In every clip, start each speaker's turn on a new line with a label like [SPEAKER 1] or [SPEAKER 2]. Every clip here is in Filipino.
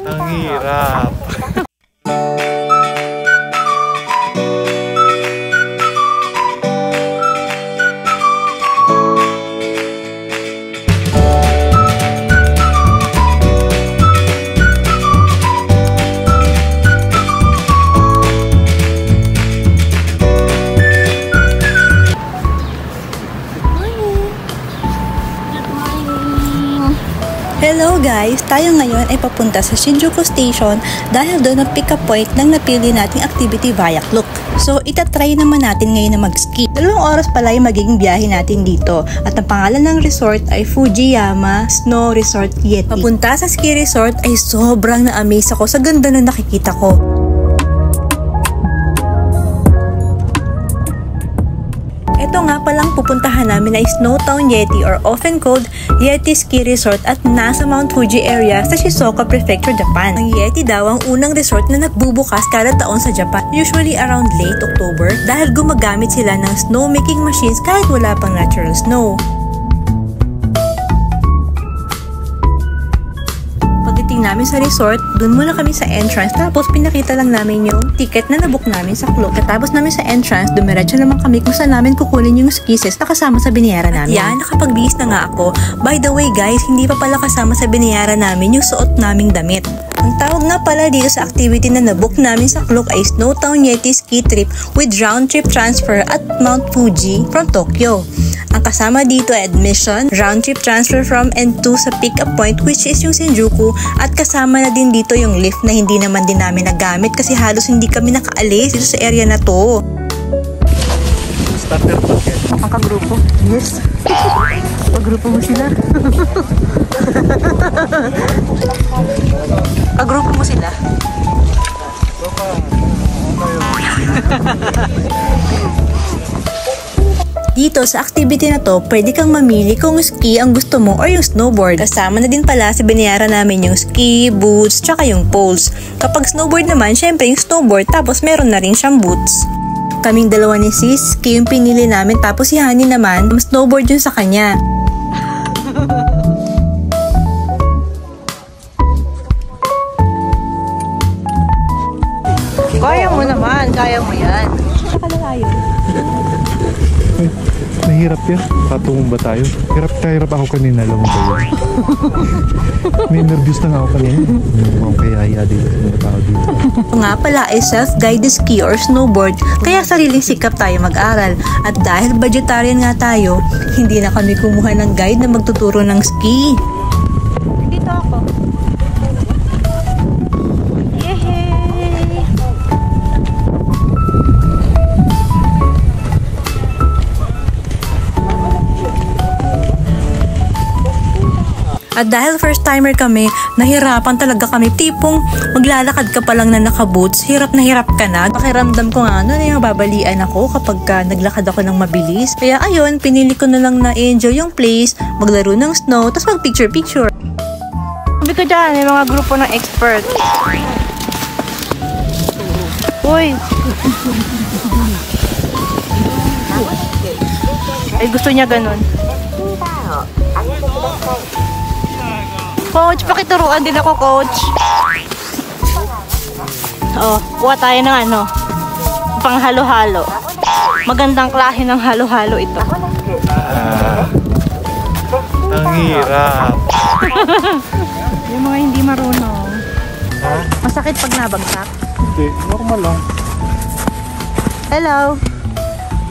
[SPEAKER 1] Ang hirap.
[SPEAKER 2] Hello guys! Tayo ngayon ay papunta sa Shinjuku Station dahil doon ang pick-up point ng napili nating activity via Klook. So, itatry naman natin ngayon na mag-ski. 2 oras pala yung magiging biyahe natin dito. At ang pangalan ng resort ay Fujiyama Snow Resort Yeti. Papunta sa ski resort ay sobrang na-amaze ako sa ganda na nakikita ko. Ito nga palang pupuntahan namin ay Snowtown Yeti or often called Yeti Ski Resort at nasa Mount Fuji area sa Shizuoka Prefecture, Japan. Ang Yeti daw ang unang resort na nagbubukas kada taon sa Japan, usually around late October dahil gumagamit sila ng snowmaking machines kahit wala pang natural snow. Pagdating namin sa resort, dun muna kami sa entrance tapos pinakita lang namin yung ticket na nabook namin sa Klook. Katapos namin sa entrance, dumiretso naman kami kung saan namin kukunin yung skis na kasama sa binayaran namin. Yan, nakapagbihis na nga ako. By the way guys, hindi pa pala kasama sa binayaran namin yung suot naming damit. Ang tawag nga pala dito sa activity na nabook namin sa Klook ay Snowtown Yeti Ski Trip with round-trip transfer at Mount Fuji from Tokyo. Ang kasama dito ay admission, round-trip transfer from and to sa pick-up point which is yung Shinjuku at kasama na din dito yung lift na hindi naman din namin nagamit kasi halos hindi kami nakaalis dito sa area na to.
[SPEAKER 1] Starter packet.
[SPEAKER 2] Ang kagrupo? Yes. Kagrupo mo sila. Kagrupo mo sila. Dito sa activity na to, pwede kang mamili kung ski ang gusto mo or yung snowboard. Kasama na din pala sa binayaran namin yung ski, boots, tsaka yung poles. Kapag snowboard naman, syempre yung snowboard tapos meron na rin siyang boots. Kaming dalawa ni sis, ski yung pinili namin tapos si Honey naman, snowboard yun sa kanya. Kaya mo naman, kaya mo yan. Saka na tayo.
[SPEAKER 1] Mahirap yan. Patungo ba tayo? Hirap ako kanina. Alam mo ba yun? May nervous na nga ako kanina. Mukhang kaya dito sa mga tao dito.
[SPEAKER 2] Ito nga pala ay self-guided ski or snowboard, kaya sariling sikap tayo mag-aral. At dahil vegetarian nga tayo, hindi na kami kumuha ng guide na magtuturo ng ski. Dito ako. At dahil first timer kami, nahirapan talaga kami. Tipong maglalakad ka pa lang na naka-boots, hirap na hirap ka na. Pakiramdam ko nga ano na yung mababalian ako kapag naglakad ako ng mabilis. Kaya ayun, pinili ko na lang na enjoy yung place, maglaro ng snow, tapos mag-picture-picture. Sabi ko dyan, may mga grupo ng expert. Uy! Ay, gusto niya ganun. Coach, pakituruan din ako, coach. Oh, kuha tayo ng ano, pang halo-halo. Magandang klase ng halo-halo ito.
[SPEAKER 1] Ang hirap.
[SPEAKER 2] Yung mga hindi marunong. Masakit pag nabagsak?
[SPEAKER 1] Hindi, normal lang.
[SPEAKER 2] Hello.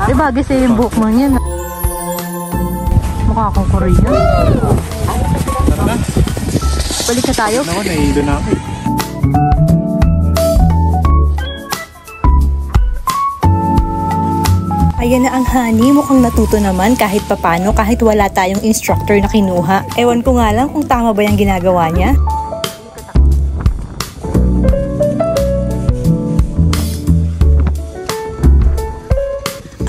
[SPEAKER 2] Di bagay sa'yo yung buhok mo yan. Mukha akong Korean.
[SPEAKER 1] Tara na.
[SPEAKER 2] Balik na tayo.
[SPEAKER 1] Ako, nahihilo na ako.
[SPEAKER 2] Ayan na ang Honey, mukhang natuto naman kahit papano, kahit wala tayong instructor na kinuha. Ewan ko nga lang kung tama ba yung ginagawa niya.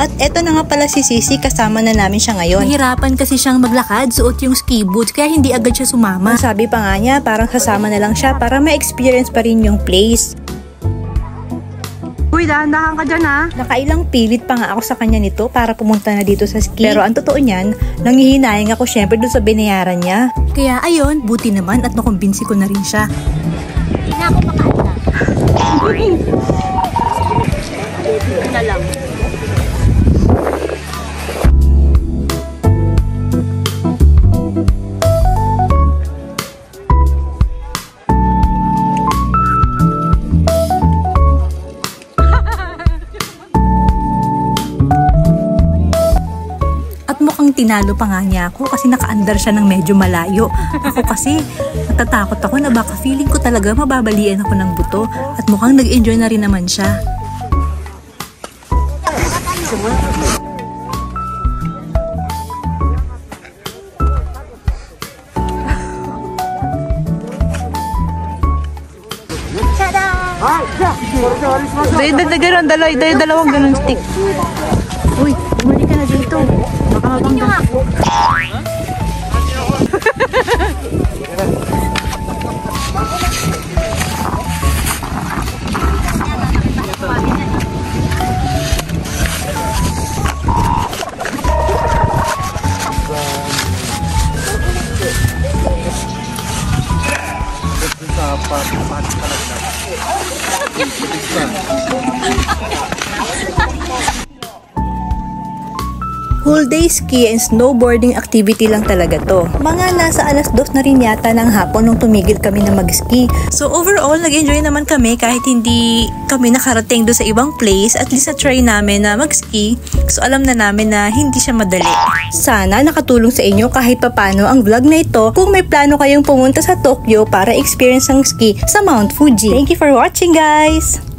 [SPEAKER 2] At eto na nga pala si Sisi, kasama na namin siya ngayon. Nahirapan kasi siyang maglakad, suot yung ski boots, kaya hindi agad siya sumama. Sabi pa nga niya, parang sasama na lang siya para ma-experience pa rin yung place. Uy, dahan-dahan ka dyan ha. Nakailang pilit pa nga ako sa kanya nito para pumunta na dito sa ski. Pero ang totoo niyan, nanghihinayang ako syempre doon sa binayaran niya. Kaya ayun, buti naman at nakumbinsi ko na rin siya.
[SPEAKER 3] na ako makain na lang.
[SPEAKER 2] Mukhang tinalo pa nga niya ako kasi naka-andar siya ng medyo malayo. Ako kasi natatakot ako na baka feeling ko talaga mababalian ako ng buto at mukhang nag-enjoy na rin naman siya. Dalawang ganun stick. Uy, bumalik ka na dito. Baka mabangga. Whole day ski and snowboarding activity lang talaga to. Mga nasa 2:00 na rin yata ng hapon nung tumigil kami na mag-ski. So overall, nag-enjoy naman kami kahit hindi kami nakarating doon sa ibang place. At least na-try namin na mag-ski. So alam na namin na hindi siya madali. Sana nakatulong sa inyo kahit papano ang vlog na ito kung may plano kayong pumunta sa Tokyo para experience ang ski sa Mount Fuji. Thank you for watching, guys!